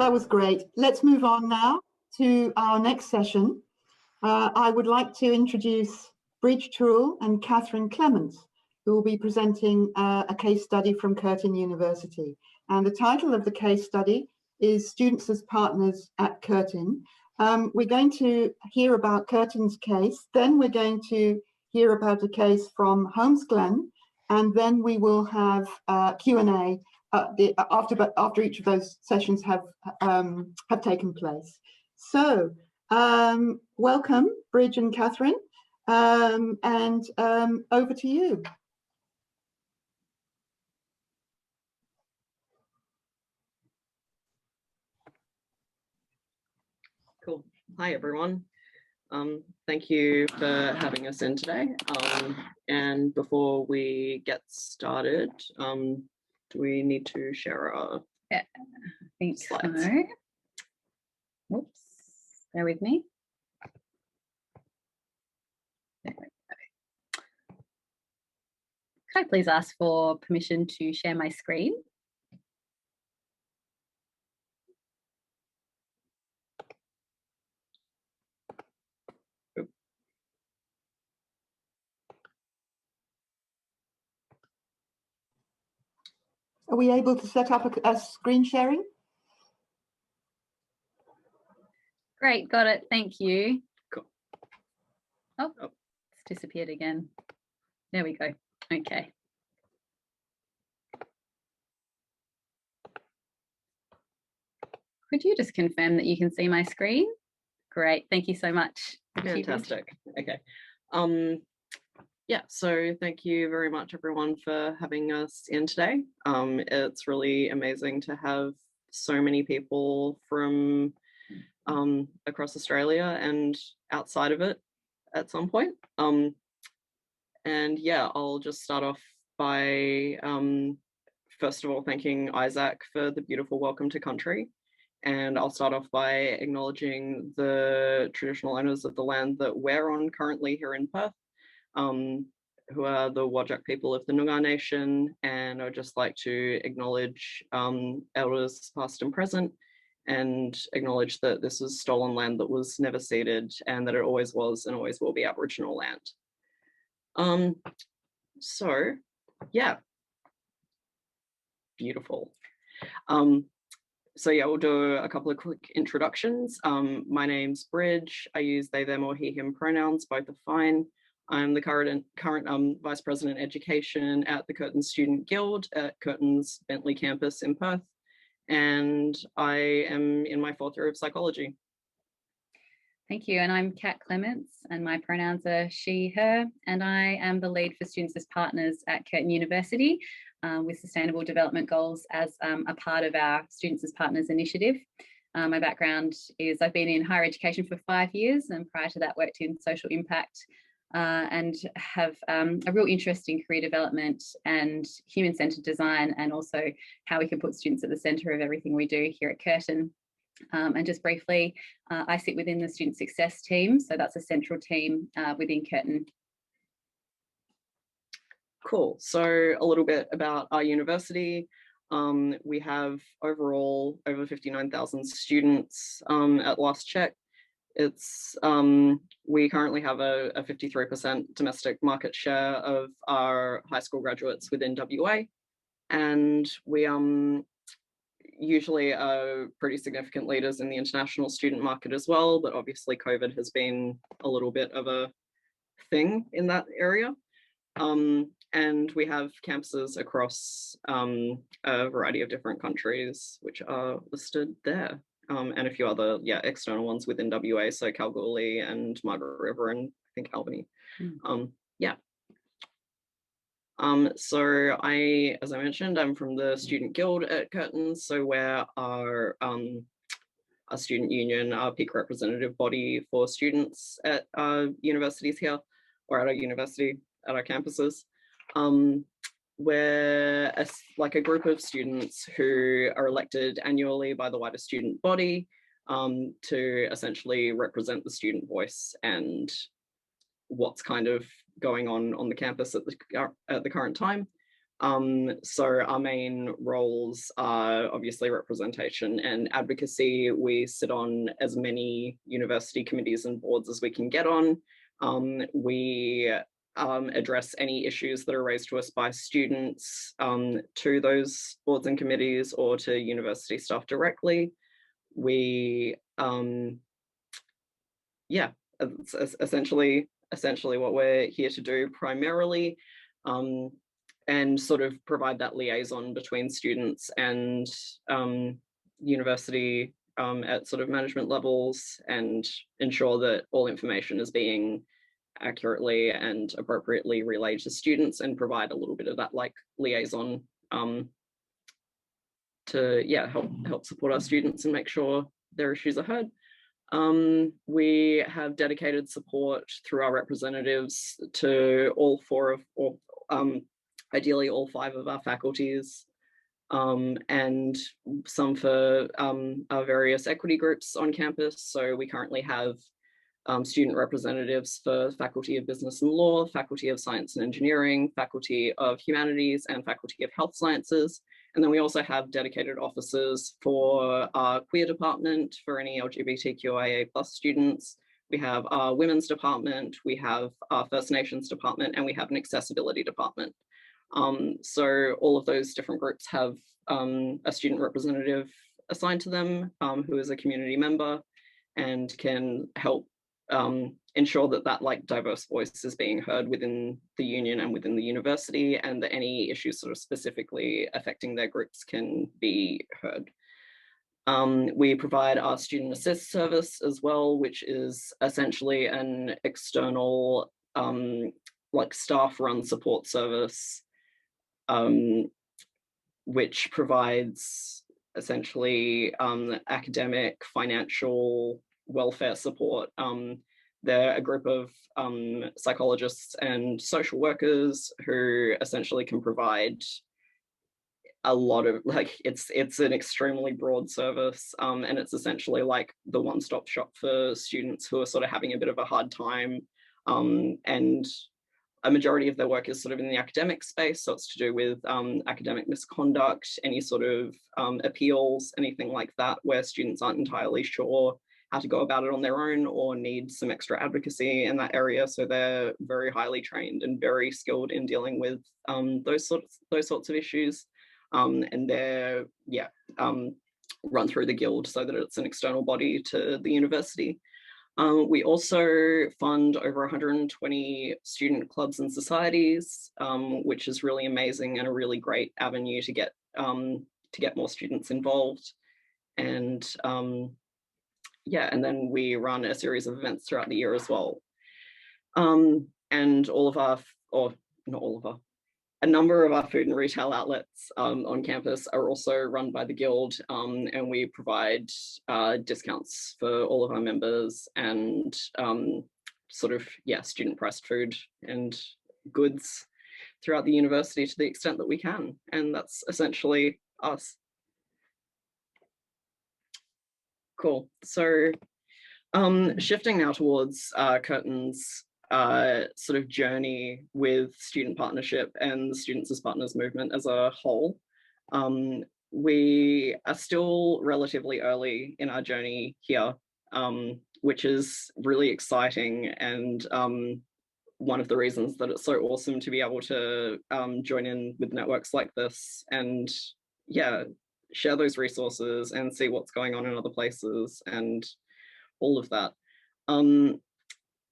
that was great. Let's move on now to our next session. I would like to introduce Bridge Toole and Catherine Clements, who will be presenting a case study from Curtin University. And the title of the case study is Students as Partners at Curtin. We're going to hear about Curtin's case, then we're going to hear about a case from Holmesglen, and then we will have Q&A after each of those sessions have taken place. So, welcome, Bridge and Catherine, and over to you. Cool. Hi, everyone. Thank you for having us in today. And before we get started, do we need to share our I think slides? So. Whoops, bear with me. There we go. Could I please ask for permission to share my screen? Are we able to set up a screen sharing? Great, got it, thank you. Cool. Oh, it's disappeared again. There we go, okay. Could you just confirm that you can see my screen? Great, thank you so much. Fantastic, okay. Yeah, so thank you very much, everyone, for having us in today. It's really amazing to have so many people from across Australia and outside of it at some point. And yeah, I'll just start off by first of all thanking Isaac for the beautiful welcome to country. And I'll start off by acknowledging the traditional owners of the land that we're on currently here in Perth, who are the Whadjuk people of the Noongar Nation. And I'd just like to acknowledge elders past and present, and acknowledge that this is stolen land that was never ceded, and that it always was and always will be Aboriginal land. So yeah, beautiful. So yeah, we'll do a couple of quick introductions. My name's Bridge. I use they, them, or he, him pronouns, both are fine. I'm the current Vice President Education at the Curtin Student Guild at Curtin's Bentley campus in Perth. And I am in my 4th year of psychology. Thank you, and I'm Kat Clements, and my pronouns are she, her, and I am the lead for Students as Partners at Curtin University with Sustainable Development Goals as a part of our Students as Partners initiative. My background is I've been in higher education for 5 years, and prior to that worked in social impact and have a real interest in career development and human-centred design, and also how we can put students at the centre of everything we do here at Curtin. And just briefly, I sit within the student success team, so that's a central team within Curtin. Cool. So a little bit about our university. We have overall over 59,000 students at last check. It's we currently have a 53% domestic market share of our high school graduates within WA, and we usually are pretty significant leaders in the international student market as well, but obviously COVID has been a little bit of a thing in that area. And we have campuses across a variety of different countries, which are listed there. And a few other, external ones within WA, so Kalgoorlie and Margaret River and I think Albany. So as I mentioned, I'm from the Student Guild at Curtin, so we're our student union, our peak representative body for students at our universities here, or at our university, at our campuses. We're like a group of students who are elected annually by the wider student body to essentially represent the student voice and what's kind of going on the campus at the current time. So our main roles are obviously representation and advocacy. We sit on as many university committees and boards as we can get on. We address any issues that are raised to us by students to those boards and committees or to university staff directly. We, yeah, it's essentially what we're here to do primarily. And sort of provide that liaison between students and university at sort of management levels, and ensure that all information is being accurately and appropriately relayed to students, and provide a little bit of that like liaison to help support our students and make sure their issues are heard. We have dedicated support through our representatives to all four of, or ideally all 5 of our faculties, and some for our various equity groups on campus. So we currently have student representatives for Faculty of Business and Law, Faculty of Science and Engineering, Faculty of Humanities, and Faculty of Health Sciences. And then we also have dedicated officers for our queer department for any LGBTQIA+ students. We have our women's department, we have our First Nations department, and we have an accessibility department. So all of those different groups have a student representative assigned to them who is a community member and can help ensure that that like diverse voice is being heard within the union and within the university, and that any issues sort of specifically affecting their groups can be heard. We provide our student assist service as well, which is essentially an external like staff-run support service, which provides essentially academic, financial, welfare support. They're a group of psychologists and social workers who essentially can provide a lot of, like, it's an extremely broad service, and it's essentially like the one-stop shop for students who are sort of having a bit of a hard time, and a majority of their work is sort of in the academic space, so it's to do with academic misconduct, any sort of appeals, anything like that, where students aren't entirely sure how to go about it on their own or need some extra advocacy in that area. So they're very highly trained and very skilled in dealing with those sorts of issues. And they're run through the guild so that it's an external body to the university. We also fund over 120 student clubs and societies, which is really amazing and a really great avenue to get more students involved. And and then we run a series of events throughout the year as well. And all of our, or not all of our, a number of our food and retail outlets on campus are also run by the Guild, and we provide discounts for all of our members, and student priced food and goods throughout the university to the extent that we can. And that's essentially us. Cool. So shifting now towards Curtin's sort of journey with student partnership and the Students as Partners movement as a whole. We are still relatively early in our journey here, which is really exciting, and one of the reasons that it's so awesome to be able to join in with networks like this and share those resources and see what's going on in other places and all of that.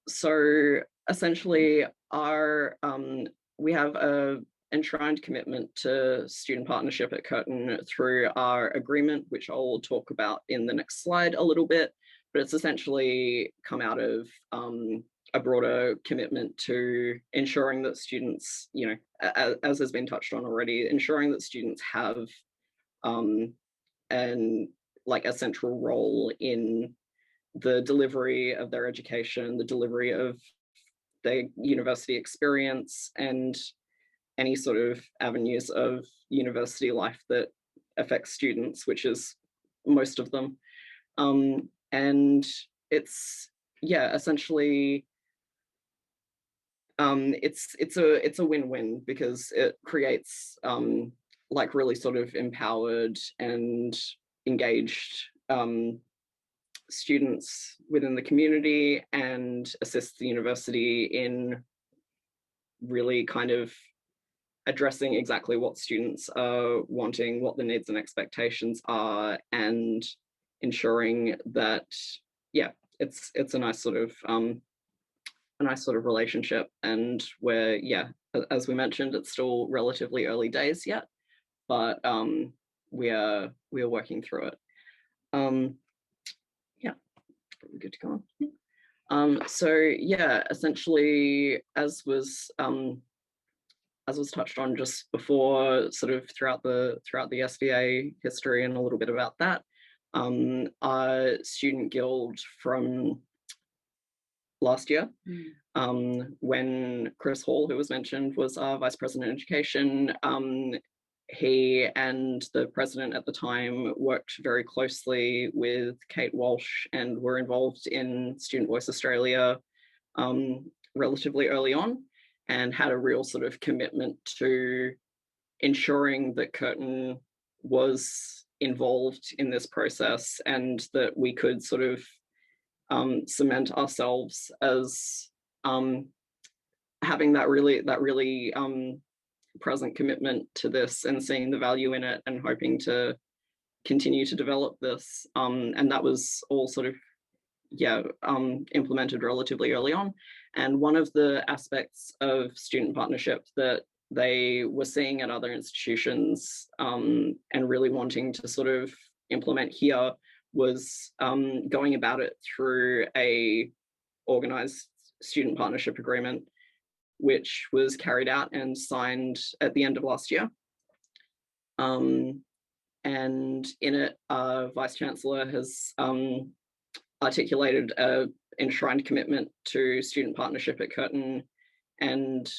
So essentially we have a enshrined commitment to student partnership at Curtin through our agreement, which I'll talk about in the next slide a little bit, but it's essentially come out of a broader commitment to ensuring that students, as has been touched on already, ensuring that students have a central role in the delivery of their education, the delivery of their university experience, and any sort of avenues of university life that affects students, which is most of them. And it's, essentially it's a win-win, because it creates like really sort of empowered and engaged students within the community, and assists the university in really kind of addressing exactly what students are wanting, what the needs and expectations are, and ensuring that, yeah, it's a nice sort of relationship. And where, yeah, as we mentioned, it's still relatively early days yet, but we are working through it. Yeah, good to go on. So yeah, essentially, as was touched on just before, sort of throughout the SVA history and a little bit about that, our student guild from last year, when Chris Hall, who was mentioned, was our Vice President of Education, he and the president at the time worked very closely with Kate Walsh, and were involved in Student Voice Australia relatively early on, and had a real sort of commitment to ensuring that Curtin was involved in this process, and that we could sort of cement ourselves as having that really present commitment to this, and seeing the value in it, and hoping to continue to develop this. And that was all sort of, yeah, implemented relatively early on. And one of the aspects of student partnership that they were seeing at other institutions, and really wanting to sort of implement here, was going about it through a organised student partnership agreement, which was carried out and signed at the end of last year. And in it, our Vice Chancellor has articulated an enshrined commitment to student partnership at Curtin, and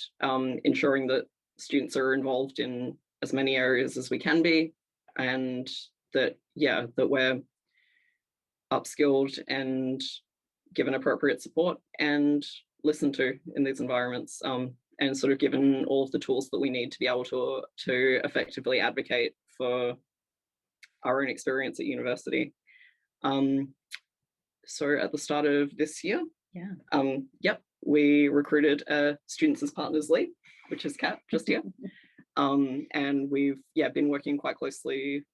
ensuring that students are involved in as many areas as we can be, and that, yeah, that we're upskilled and given appropriate support and listened to in these environments, and sort of given all of the tools that we need to be able to effectively advocate for our own experience at university. So at the start of this year, yep, we recruited a Students as Partners lead, which is Kat, just here. And we've, yeah, been working quite closely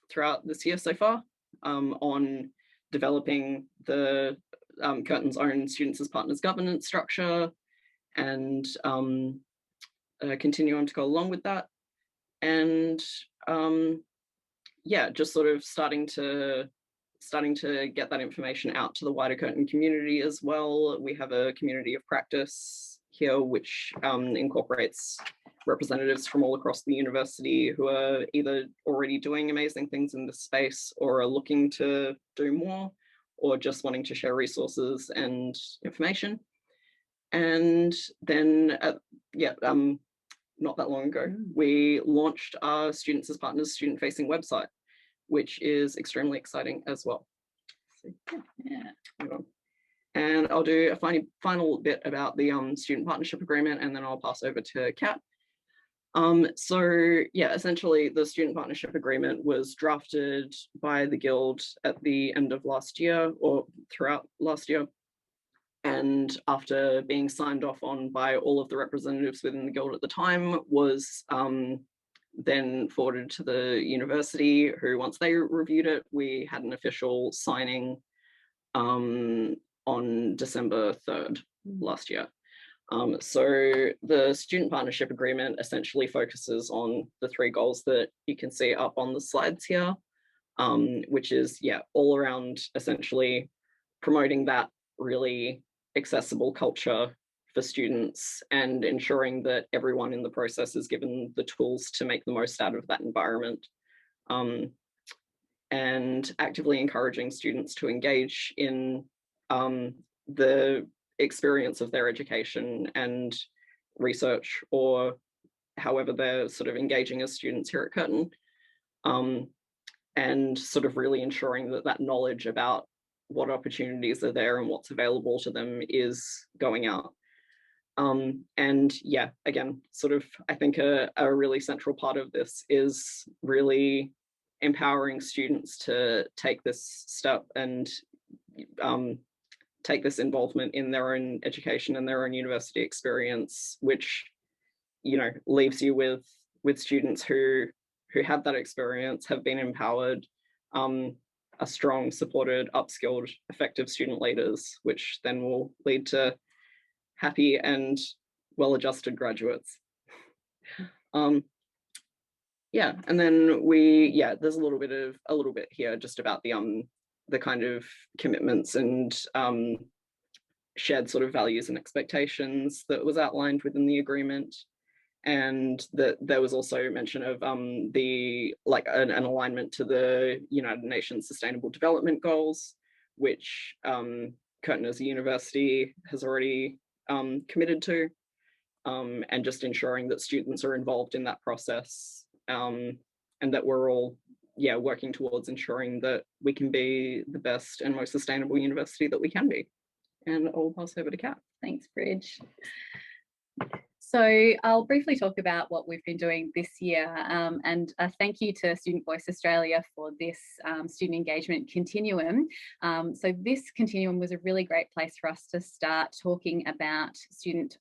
throughout this year so far, on developing the Curtin's own Students as Partners governance structure, and continue on to go along with that. And yeah, just sort of starting to get that information out to the wider Curtin community as well. We have a community of practice here, which incorporates representatives from all across the university who are either already doing amazing things in this space, or are looking to do more, or just wanting to share resources and information. And then, not that long ago, we launched our Students as Partners student-facing website, which is extremely exciting as well. So, yeah. And I'll do a final bit about the student partnership agreement, and then I'll pass over to Kat. So yeah, essentially the student partnership agreement was drafted by the Guild at the end of last year, or throughout last year. And after being signed off on by all of the representatives within the Guild at the time, was then forwarded to the university, who, once they reviewed it, we had an official signing on December 3rd last year. So the student partnership agreement essentially focuses on the 3 goals that you can see up on the slides here, which is, yeah, all around essentially promoting that really accessible culture for students, and ensuring that everyone in the process is given the tools to make the most out of that environment, and actively encouraging students to engage in the experience of their education and research, or however they're sort of engaging as students here at Curtin, and sort of really ensuring that that knowledge about what opportunities are there and what's available to them is going out. And yeah, again, sort of, I think a really central part of this is really empowering students to take this step and take this involvement in their own education and their own university experience, which, you know, leaves you with students who have that experience, have been empowered, are strong, supported, upskilled, effective student leaders, which then will lead to happy and well-adjusted graduates. Yeah, and then there's a little bit here just about the kind of commitments and shared sort of values and expectations that was outlined within the agreement. And that there was also mention of an alignment to the United Nations Sustainable Development Goals, which Curtin as a university has already committed to, and just ensuring that students are involved in that process, and that we're all working towards ensuring that we can be the best and most sustainable university that we can be. And I'll pass over to Kat. Thanks, Bridge. So I'll briefly talk about what we've been doing this year, and a thank you to Student Voice Australia for this student engagement continuum. So this continuum was a really great place for us to start talking about students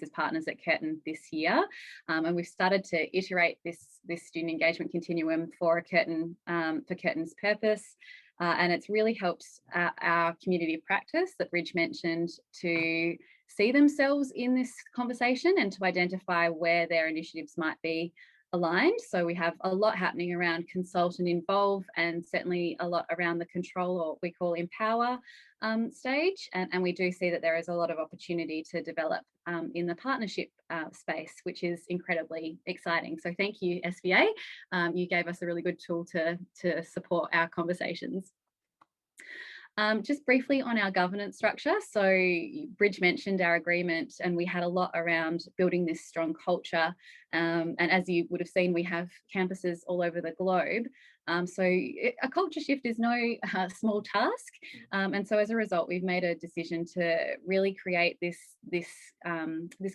as partners at Curtin this year, and we've started to iterate this student engagement continuum for Curtin's purpose. And it's really helped our community of practice that Bridge mentioned to see themselves in this conversation and to identify where their initiatives might be aligned. So we have a lot happening around consult and involve, and certainly a lot around the control, or we call empower stage. And we do see that there is a lot of opportunity to develop in the partnership space, which is incredibly exciting. So thank you, SVA. You gave us a really good tool to support our conversations. Just briefly on our governance structure. So Bridge mentioned our agreement, and we had a lot around building this strong culture. And as you would have seen, we have campuses all over the globe. So a culture shift is no small task. And so as a result, we've made a decision to really create this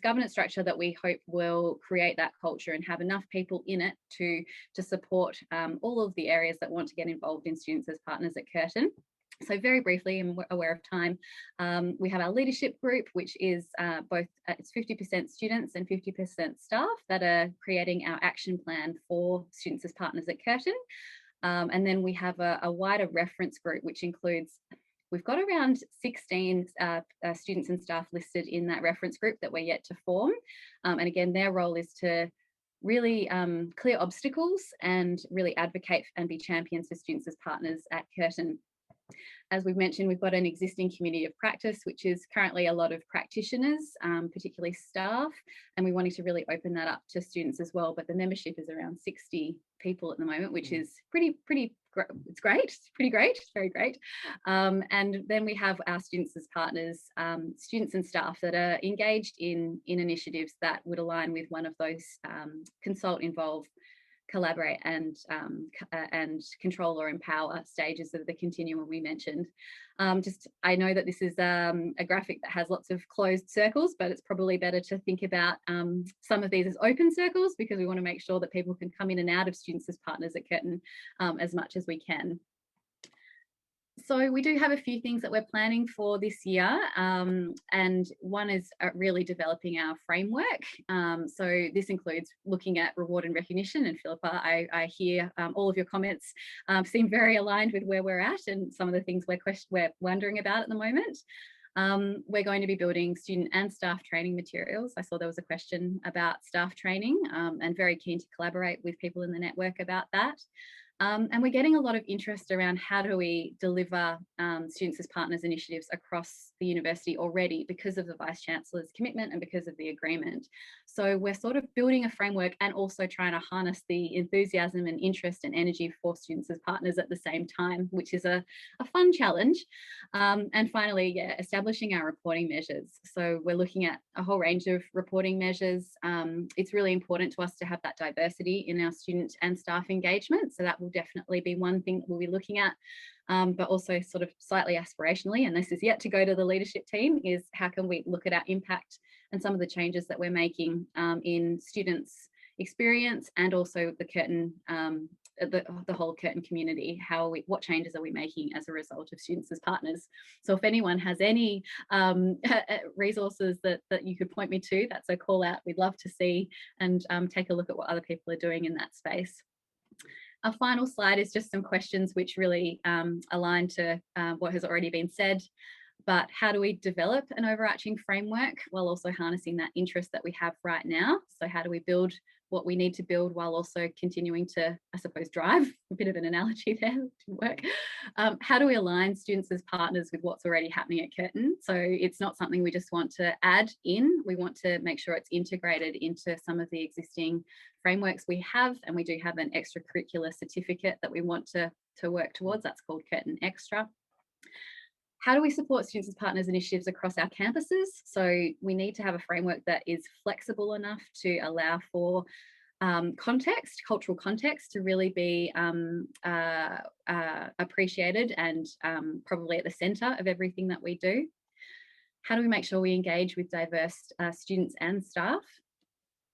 governance structure that we hope will create that culture and have enough people in it to support all of the areas that want to get involved in students as partners at Curtin. So very briefly, and aware of time, we have our leadership group, which is it's 50% students and 50% staff that are creating our action plan for students as partners at Curtin. And then we have a wider reference group, which includes, we've got around 16 students and staff listed in that reference group that we're yet to form. And again, their role is to really clear obstacles and really advocate and be champions for students as partners at Curtin. As we've mentioned, we've got an existing community of practice, which is currently a lot of practitioners, particularly staff, and we wanted to really open that up to students as well. But the membership is around 60 people at the moment, which is it's great. It's pretty great. It's very great. And then we have our students as partners, students and staff that are engaged in initiatives that would align with one of those consult, involve, collaborate and control or empower stages of the continuum we mentioned. I know that this is a graphic that has lots of closed circles, but it's probably better to think about some of these as open circles, because we want to make sure that people can come in and out of students as partners at Curtin as much as we can. So we do have a few things that we're planning for this year, and one is really developing our framework. So this includes looking at reward and recognition, and Philippa, I hear all of your comments seem very aligned with where we're at and some of the things we're wondering about at the moment. We're going to be building student and staff training materials. I saw there was a question about staff training, and very keen to collaborate with people in the network about that. And we're getting a lot of interest around how do we deliver students as partners initiatives across the university already, because of the Vice-Chancellor's commitment and because of the agreement. So we're sort of building a framework and also trying to harness the enthusiasm and interest and energy for students as partners at the same time, which is a fun challenge. And finally, establishing our reporting measures. So we're looking at a whole range of reporting measures. It's really important to us to have that diversity in our student and staff engagement. So that will definitely be one thing that we'll be looking at, but also sort of slightly aspirationally, and this is yet to go to the leadership team, is how can we look at our impact and some of the changes that we're making in students' experience, and also the Curtin, the whole Curtin community. What changes are we making as a result of students as partners? So if anyone has any resources that you could point me to, that's a call out. We'd love to see and take a look at what other people are doing in that space. Our final slide is just some questions which really align to what has already been said. But how do we develop an overarching framework while also harnessing that interest that we have right now? So how do we build what we need to build while also continuing to, I suppose, drive? A bit of an analogy there, didn't work. How do we align students as partners with what's already happening at Curtin? So it's not something we just want to add in. We want to make sure it's integrated into some of the existing frameworks we have, and we do have an extracurricular certificate that we want to work towards. That's called Curtin Extra. How do we support students as partners initiatives across our campuses? So we need to have a framework that is flexible enough to allow for context, cultural context, to really be appreciated and probably at the centre of everything that we do. How do we make sure we engage with diverse students and staff?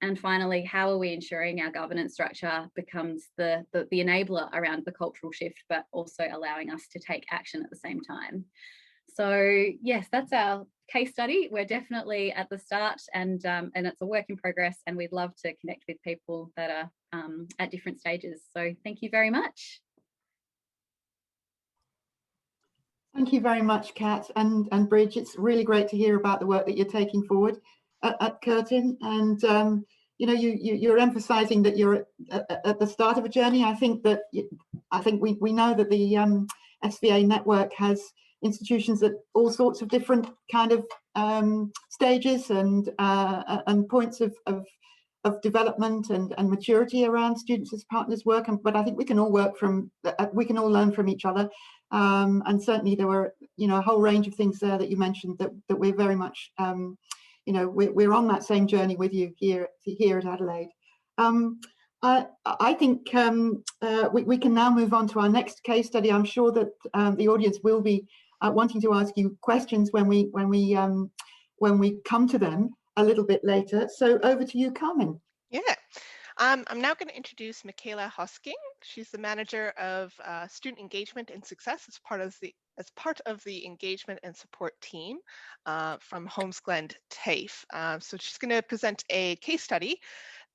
And finally, how are we ensuring our governance structure becomes the enabler around the cultural shift, but also allowing us to take action at the same time? So yes, that's our case study. We're definitely at the start, and it's a work in progress, and we'd love to connect with people that are at different stages. So thank you very much. Thank you very much, Kat and Bridge. It's really great to hear about the work that you're taking forward at Curtin, and you know, you're emphasising that you're at the start of a journey. I think we know that the SVA network has institutions at all sorts of different kind of stages and points of development and maturity around students as partners work. But I think we can all learn from each other. And certainly there were, you know, a whole range of things there that you mentioned that we're very much, you know, we're on that same journey with you here at Adelaide. I think we can now move on to our next case study. I'm sure that the audience will be wanting to ask you questions when we come to them a little bit later. So over to you, Carmen. Yeah. I'm now going to introduce Michaela Hosking. She's the manager of student engagement and success as part of the engagement and support team from Holmesglen TAFE. So she's going to present a case study.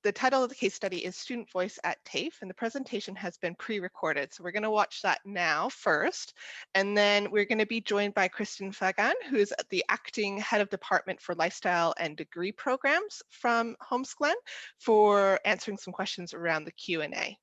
The title of the case study is Student Voice at TAFE, and the presentation has been pre-recorded. So we're going to watch that now first, and then we're going to be joined by Kristen Fagan, who is the acting head of department for lifestyle and degree programs from Holmesglen, for answering some questions around the Q&A.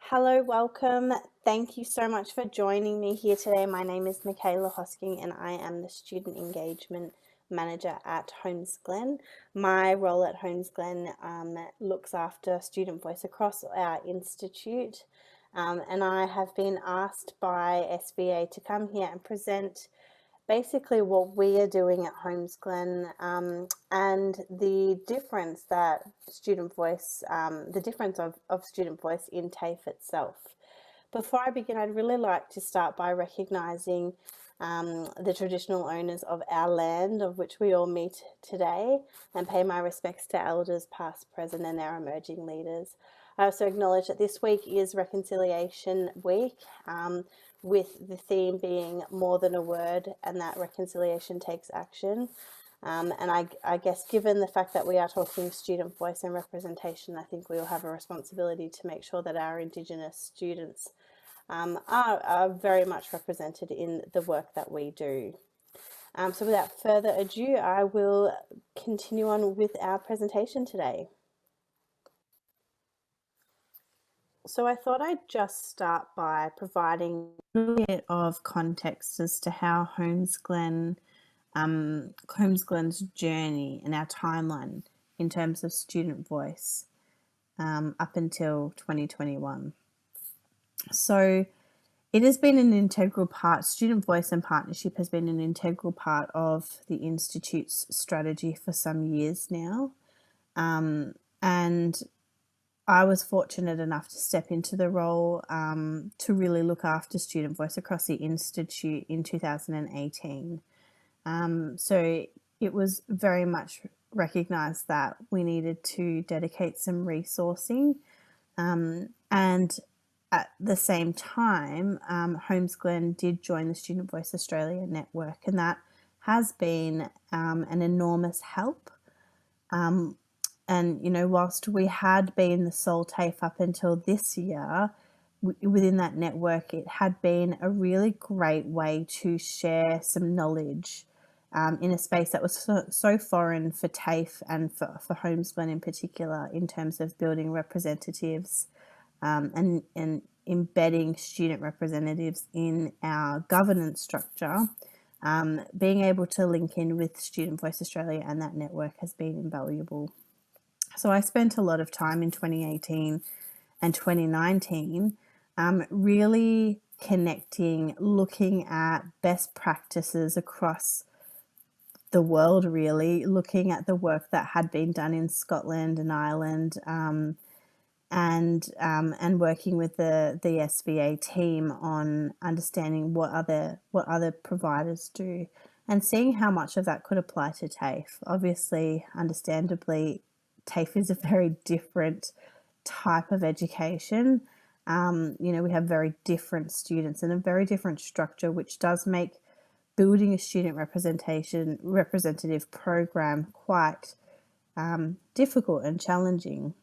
Hello, welcome. Thank you so much for joining me here today. My name is Michaela Hosking, and I am the Student Engagement Manager at Holmesglen. My role at Holmesglen looks after student voice across our institute, and I have been asked by SVA to come here and present basically what we are doing at Holmesglen and the difference that student voice, the difference of student voice in TAFE itself. Before I begin, I'd really like to start by recognising the traditional owners of our land, of which we all meet today, and pay my respects to elders past, present, and our emerging leaders. I also acknowledge that this week is Reconciliation Week, with the theme being more than a word, and that reconciliation takes action. And I guess given the fact that we are talking student voice and representation, I think we all have a responsibility to make sure that our Indigenous students are very much represented in the work that we do. So without further ado, I will continue on with our presentation today. So I thought I'd just start by providing a bit of context as to how Holmesglen's journey and our timeline in terms of student voice up until 2021. So it has been an integral part, student voice and partnership has been an integral part of the Institute's strategy for some years now. And I was fortunate enough to step into the role to really look after student voice across the Institute in 2018. So it was very much recognised that we needed to dedicate some resourcing, and at the same time, Holmesglen did join the Student Voice Australia network, and that has been an enormous help. And, you know, whilst we had been the sole TAFE up until this year, within that network, it had been a really great way to share some knowledge in a space that was so foreign for TAFE and for Holmesglen in particular, in terms of building representatives and embedding student representatives in our governance structure. Being able to link in with Student Voice Australia and that network has been invaluable. So I spent a lot of time in 2018 and 2019 really connecting, looking at best practices across the world, really looking at the work that had been done in Scotland and Ireland, and working with the SVA team on understanding what other providers do, and seeing how much of that could apply to TAFE. Obviously, understandably, TAFE is a very different type of education. You know, we have very different students and a very different structure, which does make building a student representative program quite difficult and challenging.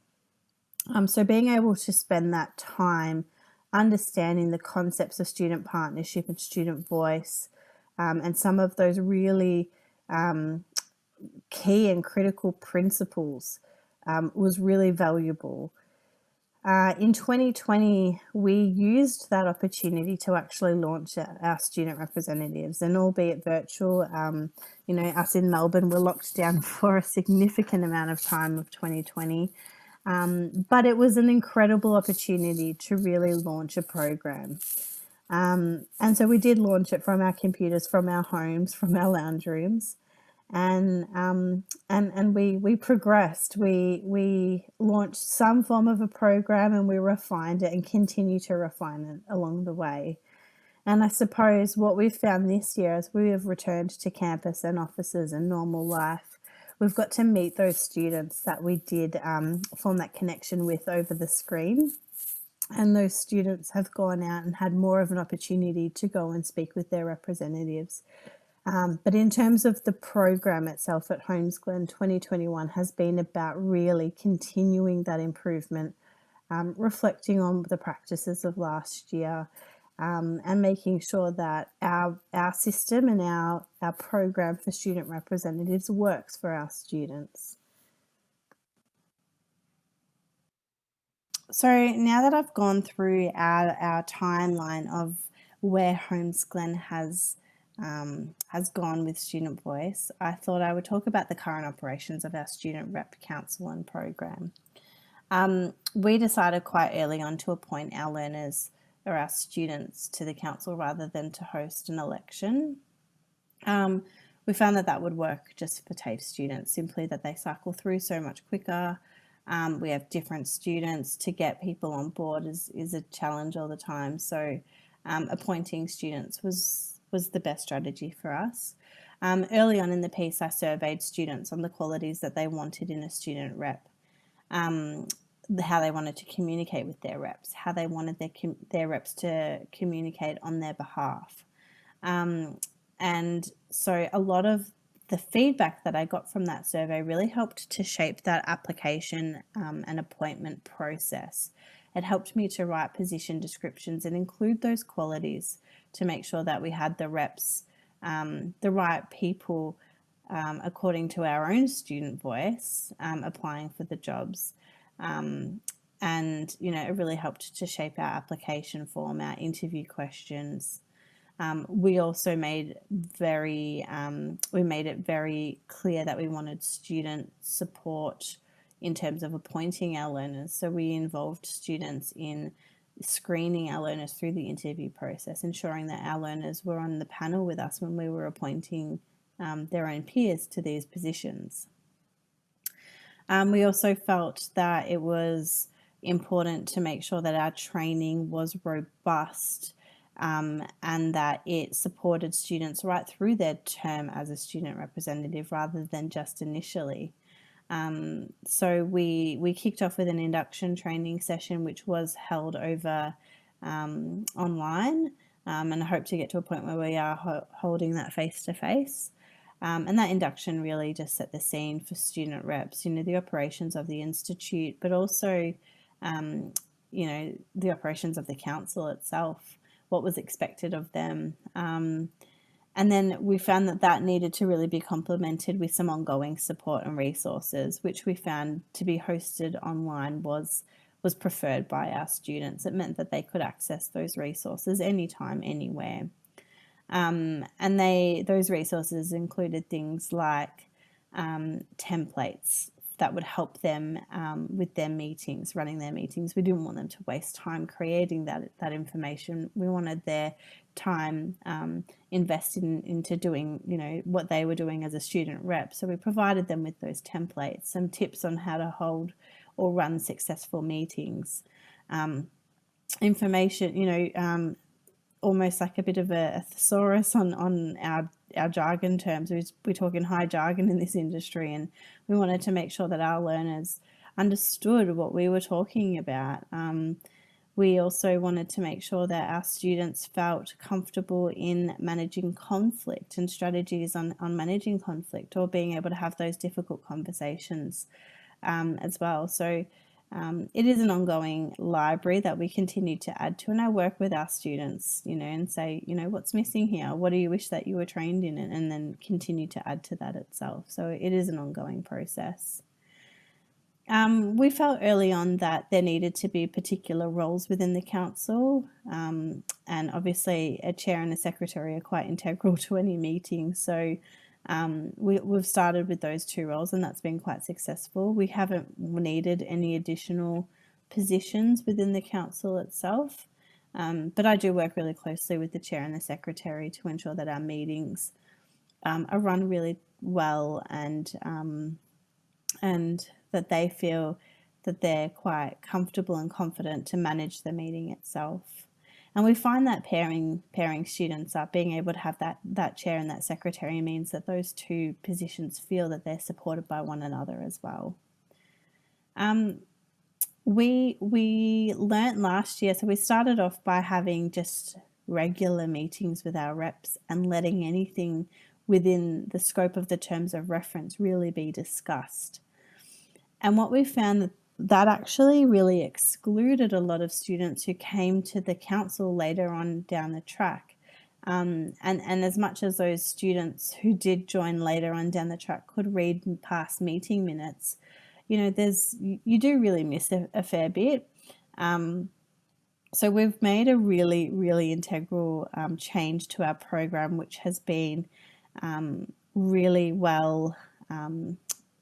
So being able to spend that time understanding the concepts of student partnership and student voice, and some of those really key and critical principles was really valuable. In 2020, we used that opportunity to actually launch our student representatives, and albeit virtual, you know, us in Melbourne were locked down for a significant amount of time of 2020. But it was an incredible opportunity to really launch a program. And so we did launch it from our computers, from our homes, from our lounge rooms. And we progressed. We launched some form of a program, and we refined it and continue to refine it along the way. And I suppose what we've found this year, as we have returned to campus and offices and normal life, we've got to meet those students that we did form that connection with over the screen. And those students have gone out and had more of an opportunity to go and speak with their representatives. But in terms of the program itself at Holmesglen, 2021 has been about really continuing that improvement, reflecting on the practices of last year, and making sure that our system and our program for student representatives works for our students. So now that I've gone through our timeline of where Holmesglen has gone with student voice, I thought I would talk about the current operations of our student rep council and program. We decided quite early on to appoint our learners or our students to the council rather than to host an election. We found that would work just for TAFE students, simply that they cycle through so much quicker. We have different students. To get people on board is a challenge all the time. So appointing students was the best strategy for us. Early on in the piece, I surveyed students on the qualities that they wanted in a student rep, how they wanted to communicate with their reps, how they wanted their reps to communicate on their behalf. And so a lot of the feedback that I got from that survey really helped to shape that application and appointment process. It helped me to write position descriptions and include those qualities to make sure that we had the reps, the right people according to our own student voice applying for the jobs. And, you know, it really helped to shape our application form, our interview questions. We also made it very clear that we wanted student support in terms of appointing our learners. So we involved students in screening our learners through the interview process, ensuring that our learners were on the panel with us when we were appointing their own peers to these positions. We also felt that it was important to make sure that our training was robust, and that it supported students right through their term as a student representative rather than just initially. So we kicked off with an induction training session, which was held over online, and I hope to get to a point where we are holding that face-to-face. And that induction really just set the scene for student reps, you know, the operations of the institute, but also, you know, the operations of the council itself, what was expected of them. And then we found that that needed to really be complemented with some ongoing support and resources, which we found to be hosted online was preferred by our students. It meant that they could access those resources anytime, anywhere. And those resources included things like templates that would help them with their meetings, running their meetings. We didn't want them to waste time creating that information. We wanted their time invested into doing, you know, what they were doing as a student rep. So we provided them with those templates, some tips on how to hold or run successful meetings, information, you know, almost like a bit of a thesaurus on our jargon terms. We're talking high jargon in this industry, and we wanted to make sure that our learners understood what we were talking about. We also wanted to make sure that our students felt comfortable in managing conflict and strategies on managing conflict, or being able to have those difficult conversations as well. So it is an ongoing library that we continue to add to, and I work with our students, you know, and say, you know, what's missing here? What do you wish that you were trained in? And then continue to add to that itself. So it is an ongoing process. We felt early on that there needed to be particular roles within the council, and obviously a chair and a secretary are quite integral to any meeting. So we've started with those two roles, and that's been quite successful. We haven't needed any additional positions within the council itself, but I do work really closely with the chair and the secretary to ensure that our meetings are run really well, and that they feel that they're quite comfortable and confident to manage the meeting itself. And we find that pairing students up, being able to have that chair and that secretary, means that those two positions feel that they're supported by one another as well. We learnt last year, so we started off by having just regular meetings with our reps and letting anything within the scope of the terms of reference really be discussed. And what we found that actually really excluded a lot of students who came to the council later on down the track. And as much as those students who did join later on down the track could read past meeting minutes, you know, you do really miss a fair bit. So we've made a really, really integral change to our program, which has been really well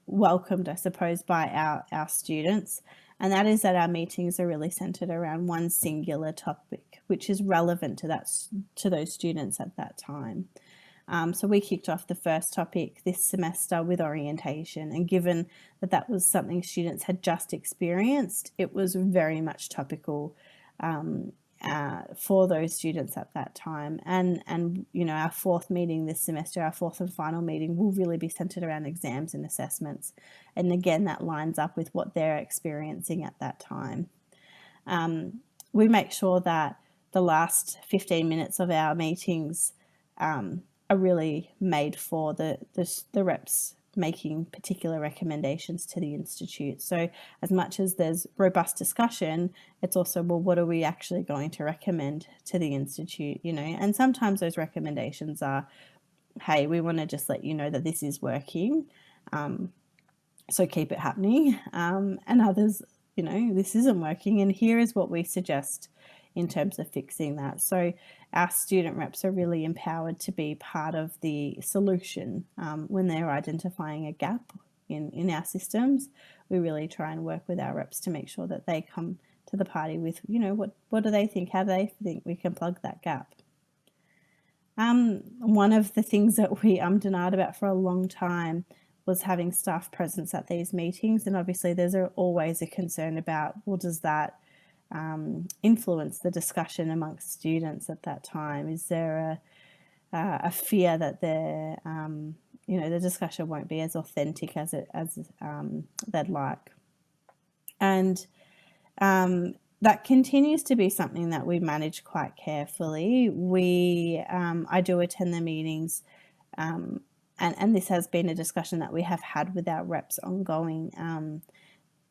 welcomed, I suppose, by our students, and that is that our meetings are really centered around one singular topic, which is relevant to those students at that time. So we kicked off the first topic this semester with orientation, and given that was something students had just experienced, it was very much topical for those students at that time. And you know, our fourth meeting this semester, our fourth and final meeting, will really be centered around exams and assessments. And again, that lines up with what they're experiencing at that time. We make sure that the last 15 minutes of our meetings are really made for the reps making particular recommendations to the institute. So as much as there's robust discussion, it's also, well, what are we actually going to recommend to the institute, you know? And sometimes those recommendations are, hey, we want to just let you know that this is working, so keep it happening. And others, you know, this isn't working, and here is what we suggest in terms of fixing that. So our student reps are really empowered to be part of the solution when they're identifying a gap in our systems. We really try and work with our reps to make sure that they come to the party with, you know, what do they think? How do they think we can plug that gap? One of the things that we ummed and ahed about for a long time was having staff presence at these meetings. And obviously there's always a concern about, well, does that influence the discussion amongst students at that time? Is there a fear that the discussion won't be as authentic as they'd like? And that continues to be something that we manage quite carefully. I do attend the meetings, and this has been a discussion that we have had with our reps ongoing,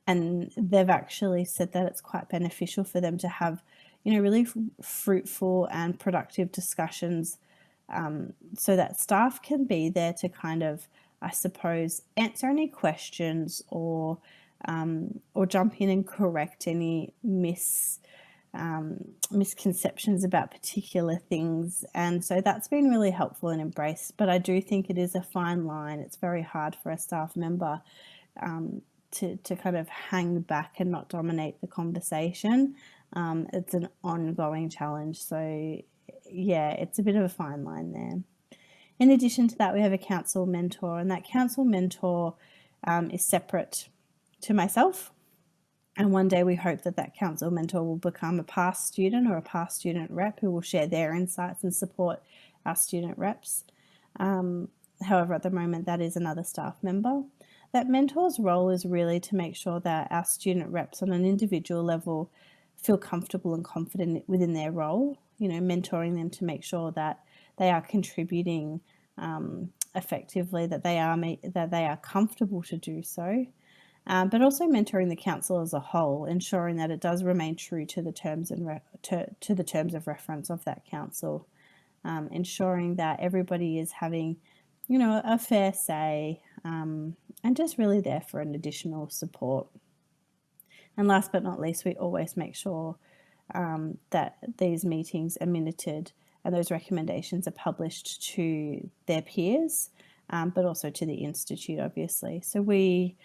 and they've actually said that it's quite beneficial for them to have, really fruitful and productive discussions, so that staff can be there to kind of, I suppose, answer any questions or jump in and correct any misconceptions about particular things. And so that's been really helpful and embraced. But I do think it is a fine line. It's very hard for a staff member to kind of hang back and not dominate the conversation. It's an ongoing challenge. So yeah, it's a bit of a fine line there. In addition to that, we have a council mentor, and that council mentor is separate to myself. And one day we hope that that council mentor will become a past student or a past student rep who will share their insights and support our student reps. However, at the moment, that is another staff member. That mentor's role is really to make sure that our student reps on an individual level feel comfortable and confident within their role, mentoring them to make sure that they are contributing effectively, that they are comfortable to do so. But also mentoring the council as a whole, ensuring that it does remain true to the terms to the terms of reference of that council, ensuring that everybody is having, a fair say, and just really there for an additional support. And last but not least, we always make sure that these meetings are minuted and those recommendations are published to their peers, but also to the Institute, obviously. So we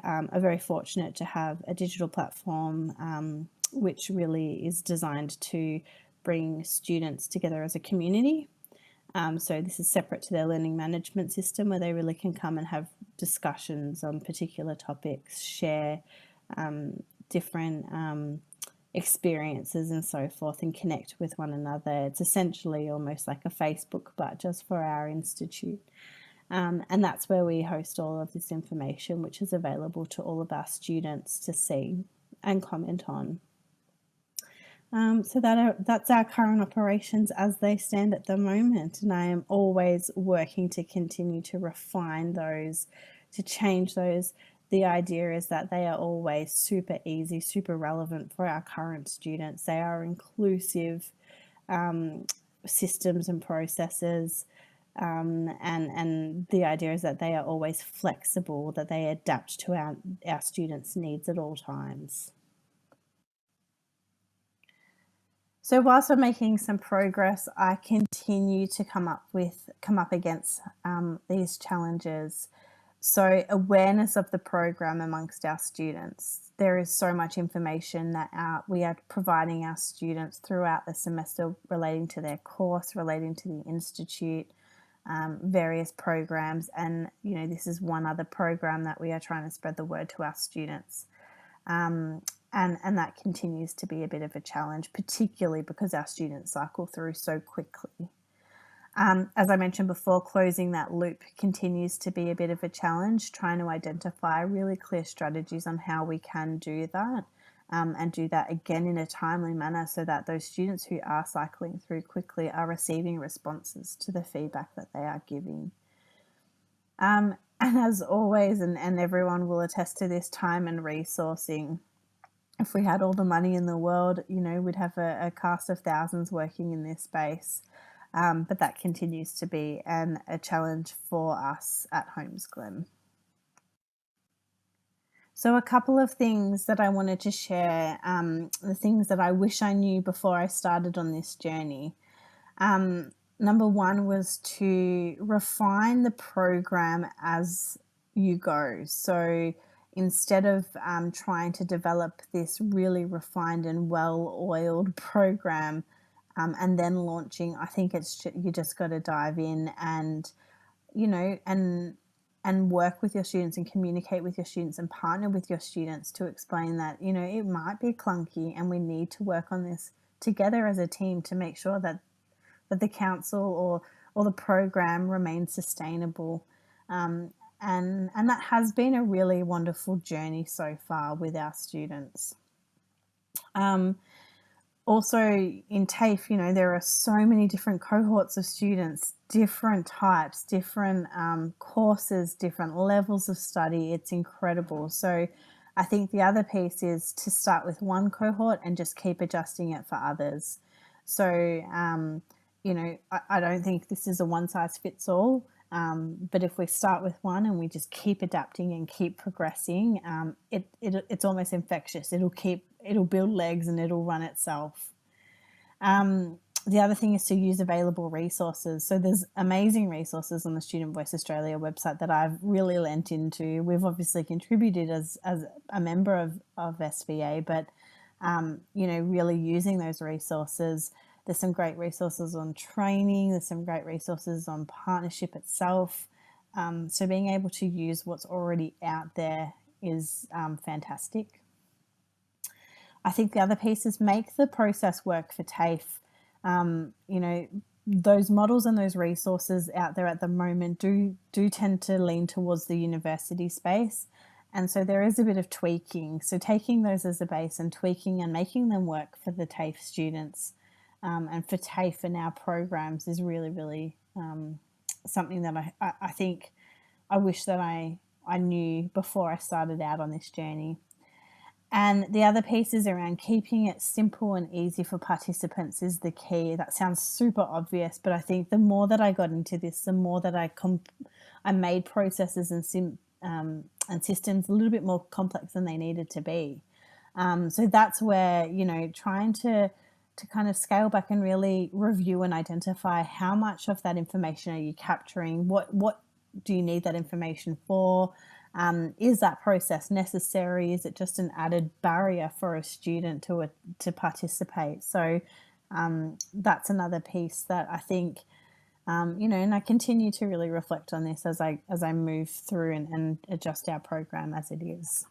are very fortunate to have a digital platform which really is designed to bring students together as a community. So this is separate to their learning management system, where they really can come and have discussions on particular topics, share different experiences and so forth, and connect with one another. It's essentially almost like a Facebook, but just for our institute. And that's where we host all of this information, which is available to all of our students to see and comment on. So that's our current operations as they stand at the moment. And I am always working to continue to refine those, to change those. The idea is that they are always super easy, super relevant for our current students. They are inclusive systems and processes. And the idea is that they are always flexible, that they adapt to our students' needs at all times. So whilst I'm making some progress, I continue to come up against these challenges. So awareness of the program amongst our students. There is so much information that we are providing our students throughout the semester relating to their course, relating to the Institute, various programs, and this is one other program that we are trying to spread the word to our students, and that continues to be a bit of a challenge, particularly because our students cycle through so quickly. As I mentioned before, closing that loop continues to be a bit of a challenge, trying to identify really clear strategies on how we can do that, and do that again in a timely manner so that those students who are cycling through quickly are receiving responses to the feedback that they are giving. And as always, and everyone will attest to this, time and resourcing. If we had all the money in the world, we'd have a cast of thousands working in this space. But that continues to be a challenge for us at Holmesglen. So a couple of things that I wanted to share, the things that I wish I knew before I started on this journey. Number one was to refine the program as you go. So instead of trying to develop this really refined and well-oiled program and then launching, I think you just got to dive in and and work with your students and communicate with your students and partner with your students to explain that, you know, it might be clunky and we need to work on this together as a team to make sure that the council or the program remains sustainable. And that has been a really wonderful journey so far with our students. Also in TAFE, you know, there are so many different cohorts of students, different types, different courses, different levels of study. It's incredible. So I think the other piece is to start with one cohort and just keep adjusting it for others. So, you know, I don't think this is a one size fits all. But if we start with one and we just keep adapting and keep progressing, it's almost infectious. It'll build legs and it'll run itself. The other thing is to use available resources. So there's amazing resources on the Student Voice Australia website that I've really lent into. We've obviously contributed as a member of SVA, but you know, really using those resources. There's some great resources on training. There's some great resources on partnership itself. So being able to use what's already out there is fantastic. I think the other piece is make the process work for TAFE. You know, those models and those resources out there at the moment do tend to lean towards the university space. And so there is a bit of tweaking. So taking those as a base and tweaking and making them work for the TAFE students and for TAFE and our programs is really, really something that I think I wish that I knew before I started out on this journey. And the other piece is around keeping it simple and easy for participants is the key. That sounds super obvious, but I think the more that I got into this, the more that I made processes and systems a little bit more complex than they needed to be. So that's where, you know, trying to kind of scale back and really review and identify how much of that information are you capturing? What do you need that information for? Is that process necessary? Is it just an added barrier for a student to participate? So that's another piece that I think, you know, and I continue to really reflect on this as I move through and adjust our program as it is.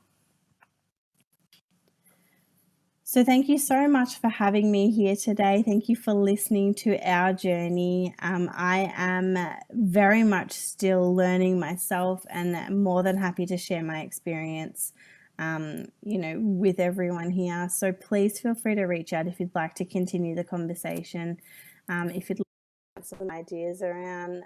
So thank you so much for having me here today. Thank you for listening to our journey. I am very much still learning myself and more than happy to share my experience, you know, with everyone here. So please feel free to reach out if you'd like to continue the conversation. If you'd like some ideas around,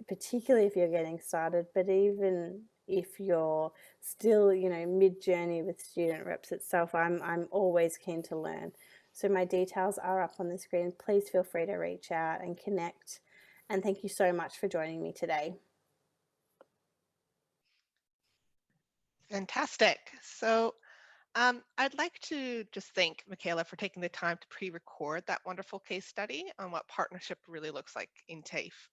particularly if you're getting started, but even if you're still, you know, mid-journey with student reps itself, I'm always keen to learn. So my details are up on the screen. Please feel free to reach out and connect. And thank you so much for joining me today. Fantastic. So I'd like to just thank Michaela for taking the time to pre-record that wonderful case study on what partnership really looks like in TAFE.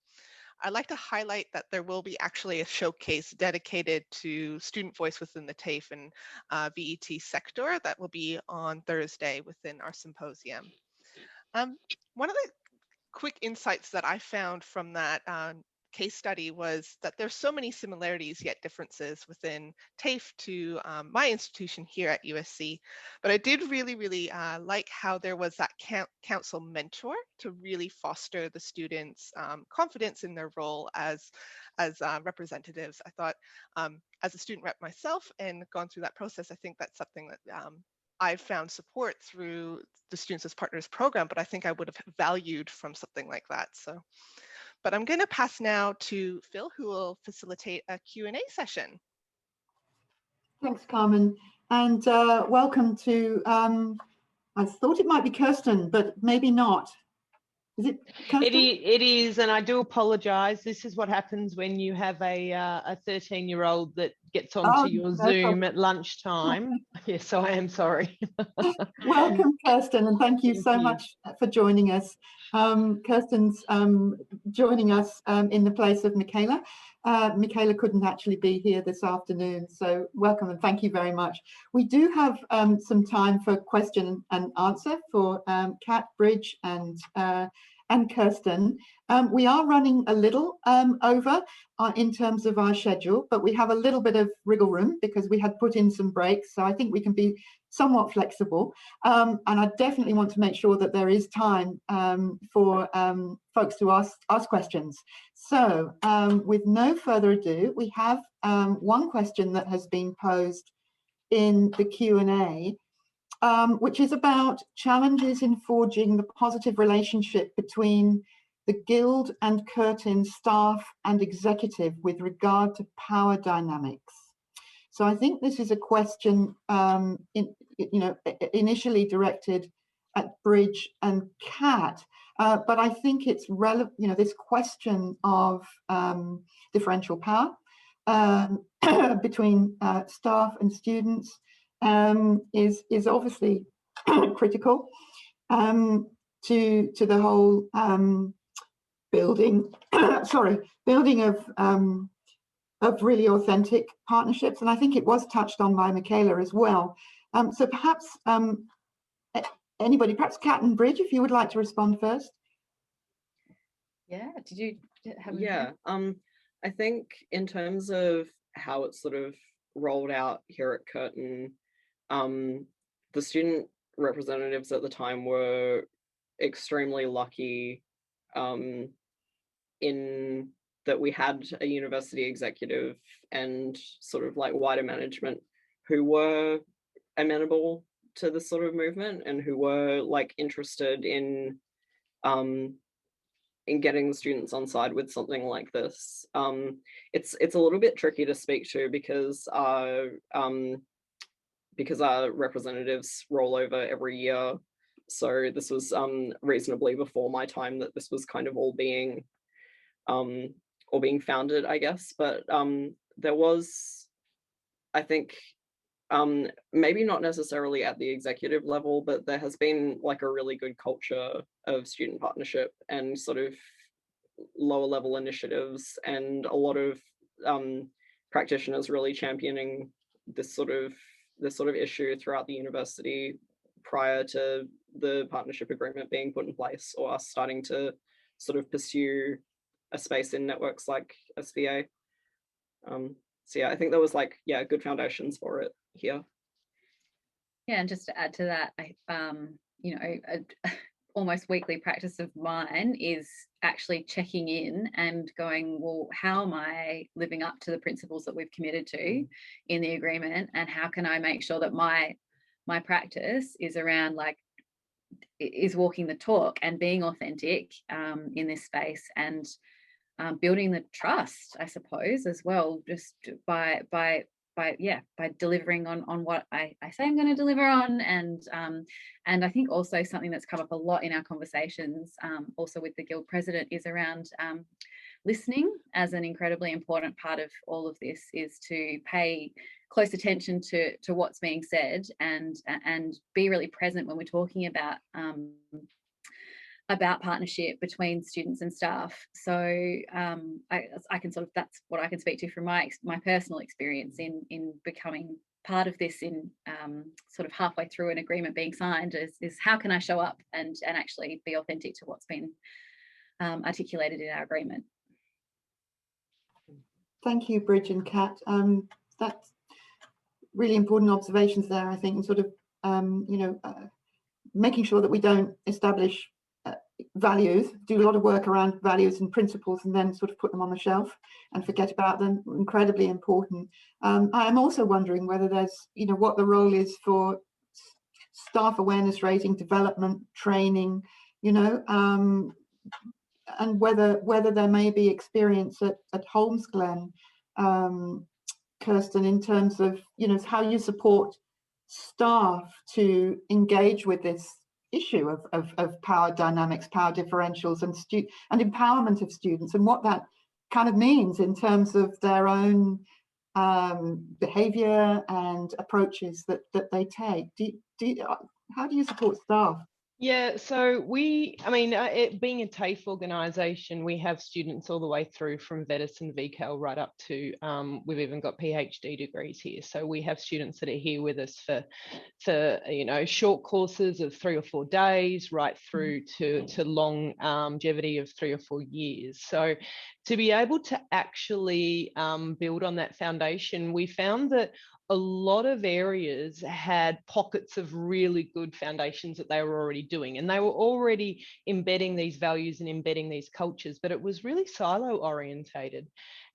I'd like to highlight that there will be actually a showcase dedicated to student voice within the TAFE and VET sector that will be on Thursday within our symposium. One of the quick insights that I found from that case study was that there's so many similarities yet differences within TAFE to my institution here at USC. But I did really like how there was that council mentor to really foster the students' confidence in their role as representatives. I thought as a student rep myself and gone through that process, I think that's something that I've found support through the Students as Partners program, but I think I would have valued from something like that. So. But I'm going to pass now to Phil, who will facilitate a Q&A session. Thanks, Carmen. And welcome to, I thought it might be Kirsten, but maybe not. Is it Kirsten? It is, and I do apologise. This is what happens when you have a 13-year-old that gets onto your Zoom at lunchtime. Yes, I am sorry. Welcome, Kirsten, and thank you so much for joining us. Kirsten's joining us in the place of Michaela. Michaela couldn't actually be here this afternoon, so welcome and thank you very much. We do have some time for question and answer for Kat, Bridge and and Kirsten. We are running a little over in terms of our schedule, but we have a little bit of wriggle room because we had put in some breaks. So I think we can be somewhat flexible. And I definitely want to make sure that there is time for folks to ask questions. So with no further ado, we have one question that has been posed in the Q&A, which is about challenges in forging the positive relationship between the Guild and Curtin staff and executive with regard to power dynamics. So I think this is a question initially directed at Bridge and Kat, but I think it's relevant, this question of differential power between staff and students is obviously critical to the whole building of really authentic partnerships, and I think it was touched on by Michaela as well. So perhaps anybody, perhaps Kat and Bridge, if you would like to respond first. Yeah, did you have? Yeah, I think in terms of how it's sort of rolled out here at Curtin, the student representatives at the time were extremely lucky in that we had a university executive and sort of like wider management who were amenable to this sort of movement and who were like interested in getting the students on side with something like this. It's a little bit tricky to speak to because our representatives roll over every year. So this was reasonably before my time that this was kind of all being founded, I guess. But there was, I think, maybe not necessarily at the executive level, but there has been like a really good culture of student partnership and sort of lower level initiatives, and a lot of practitioners really championing this sort of issue throughout the university prior to the partnership agreement being put in place, or us starting to sort of pursue a space in networks like SVA. So yeah, I think there was like, yeah, good foundations for it here. Yeah, and just to add to that, almost weekly practice of mine is actually checking in and going, well, how am I living up to the principles that we've committed to in the agreement, and how can I make sure that my practice is around is walking the talk and being authentic in this space, and building the trust, I suppose, as well, just by delivering on what I say I'm going to deliver on. And I think also something that's come up a lot in our conversations, also with the Guild president, is around listening as an incredibly important part of all of this, is to pay close attention to what's being said and be really present when we're talking about partnership between students and staff. So I can sort of, that's what I can speak to from my personal experience in becoming part of this, in sort of halfway through an agreement being signed, is how can I show up and actually be authentic to what's been articulated in our agreement. Thank you, Bridge and Kat. That's really important observations there, I think, and sort of making sure that we don't establish values, do a lot of work around values and principles, and then sort of put them on the shelf and forget about them. Incredibly important. I am also wondering whether there's, what the role is for staff awareness raising, development, training, and whether there may be experience at Holmesglen, Kirsten, in terms of, how you support staff to engage with this issue of power dynamics, power differentials, and empowerment of students, and what that kind of means in terms of their own behavior and approaches that they take. How do you support staff Yeah, so being a TAFE organisation, we have students all the way through from VETIS and VCAL right up to, we've even got PhD degrees here. So we have students that are here with us for short courses of 3 or 4 days, right through to long longevity of 3 or 4 years. So to be able to actually build on that foundation, we found that a lot of areas had pockets of really good foundations that they were already doing, and they were already embedding these values and embedding these cultures, but it was really silo orientated.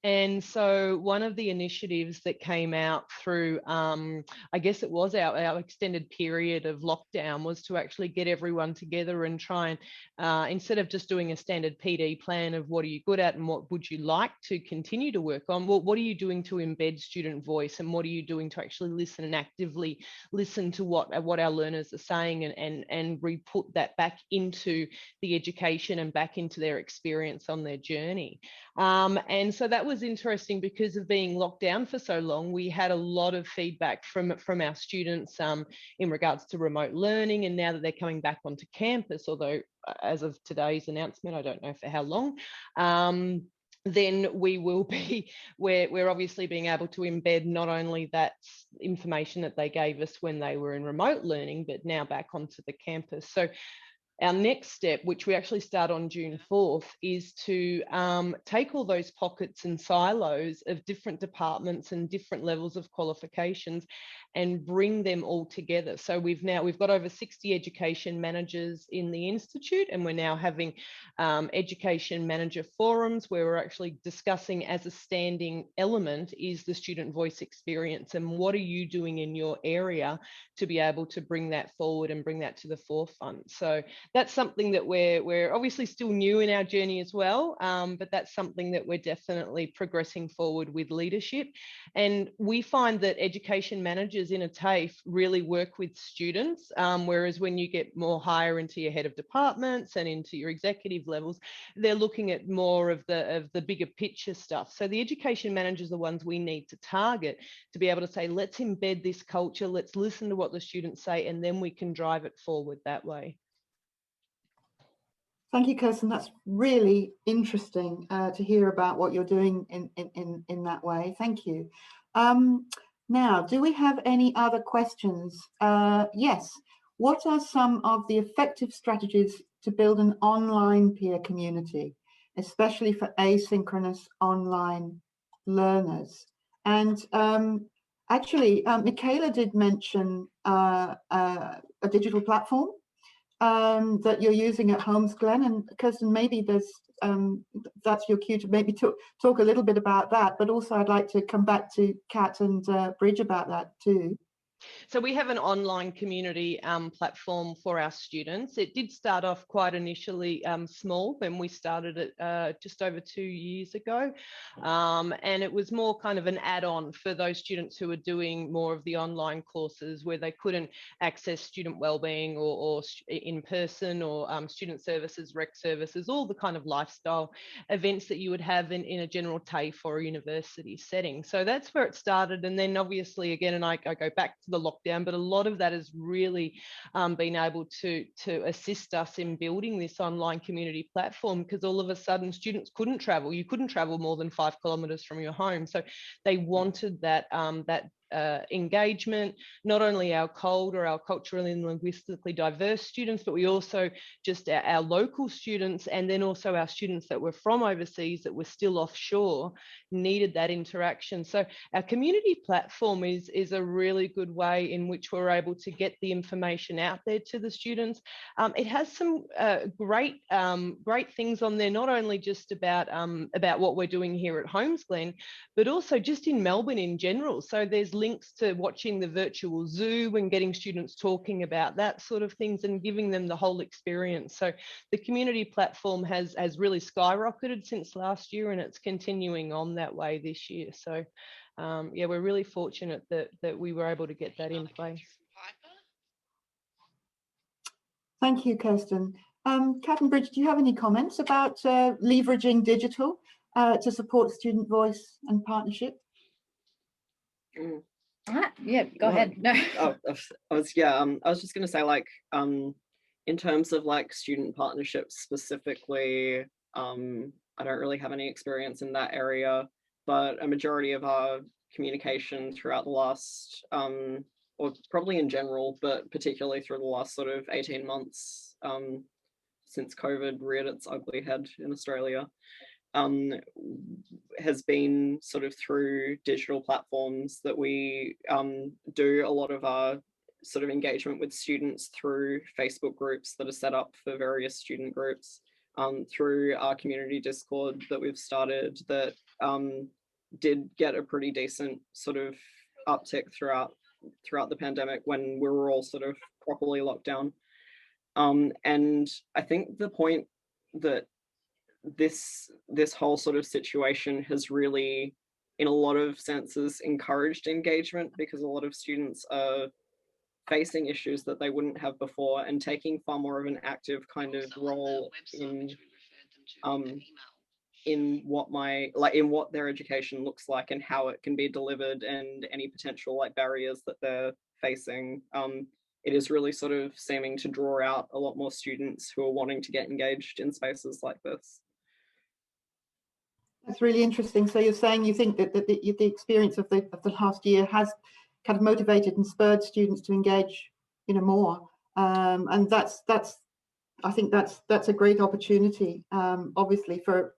And so one of the initiatives that came out through, I guess it was our extended period of lockdown, was to actually get everyone together and try and, instead of just doing a standard PD plan of what are you good at and what would you like to continue to work on, well, what are you doing to embed student voice, and what are you doing to actually listen and actively listen to what our learners are saying, and re-put that back into the education and back into their experience on their journey. And so that was interesting because of being locked down for so long. We had a lot of feedback from our students in regards to remote learning, and now that they're coming back onto campus, although as of today's announcement, I don't know for how long, then we will be, we're obviously being able to embed not only that information that they gave us when they were in remote learning, but now back onto the campus. So our next step, which we actually start on June 4th, is to take all those pockets and silos of different departments and different levels of qualifications and bring them all together. So we've got over 60 education managers in the Institute, and we're now having education manager forums where we're actually discussing, as a standing element, is the student voice experience, and what are you doing in your area to be able to bring that forward and bring that to the forefront. So that's something that we're obviously still new in our journey as well, but that's something that we're definitely progressing forward with leadership. And we find that education managers in a TAFE really work with students, whereas when you get more higher into your head of departments and into your executive levels, they're looking at more of the bigger picture stuff. So the education managers are the ones we need to target to be able to say, let's embed this culture, let's listen to what the students say, and then we can drive it forward that way. Thank you, Kirsten. That's really interesting to hear about what you're doing in that way. Thank you. Now, do we have any other questions? Yes. What are some of the effective strategies to build an online peer community, especially for asynchronous online learners? And actually, Michaela did mention a digital platform that you're using at Holmesglen, and Kirsten, maybe that's your cue to maybe talk a little bit about that, but also I'd like to come back to Kat and Bridge about that too. So we have an online community platform for our students. It did start off quite initially small when we started it just over 2 years ago. And it was more kind of an add-on for those students who were doing more of the online courses where they couldn't access student wellbeing or in person, or student services, rec services, all the kind of lifestyle events that you would have in a general TAFE or a university setting. So that's where it started. And then obviously, again, and I go back to the lockdown, but a lot of that has really been able to assist us in building this online community platform, because all of a sudden students couldn't travel. You couldn't travel more than 5 kilometres from your home. So they wanted that engagement, not only our COLD or our culturally and linguistically diverse students, but we also just our local students, and then also our students that were from overseas that were still offshore needed that interaction. So our community platform is a really good way in which we're able to get the information out there to the students. It has some great things on there, not only just about what we're doing here at Holmesglen, but also just in Melbourne in general. So there's links to watching the virtual zoo and getting students talking about that sort of things and giving them the whole experience. So the community platform has really skyrocketed since last year, and it's continuing on that way this year. So yeah, we're really fortunate that we were able to get that in place. Thank you, Kirsten. Kat and Bridge, do you have any comments about leveraging digital to support student voice and partnership? Yeah, go ahead. No. I was just going to say, like, in terms of like student partnerships specifically, I don't really have any experience in that area, but a majority of our communication throughout the last, or probably in general, but particularly through the last sort of 18 months, since COVID reared its ugly head in Australia, has been sort of through digital platforms that we do a lot of our sort of engagement with students through Facebook groups that are set up for various student groups, through our community Discord that we've started that did get a pretty decent sort of uptick throughout the pandemic when we were all sort of properly locked down. And I think the point that this whole sort of situation has really, in a lot of senses, encouraged engagement, because a lot of students are facing issues that they wouldn't have before and taking far more of an active kind of role in what their education looks like and how it can be delivered, and any potential like barriers that they're facing. It is really sort of seeming to draw out a lot more students who are wanting to get engaged in spaces like this. That's really interesting. So you're saying you think that the experience of the last year has kind of motivated and spurred students to engage, more, and that's I think that's a great opportunity, obviously for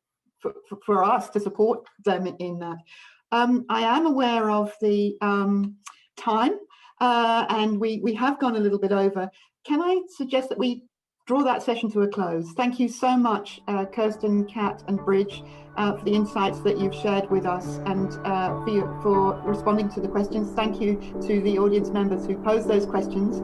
us to support them in that. I am aware of the time, and we have gone a little bit over. Can I suggest that we draw that session to a close? Thank you so much, Kirsten, Kat, and Bridge, for the insights that you've shared with us, and for responding to the questions. Thank you to the audience members who posed those questions.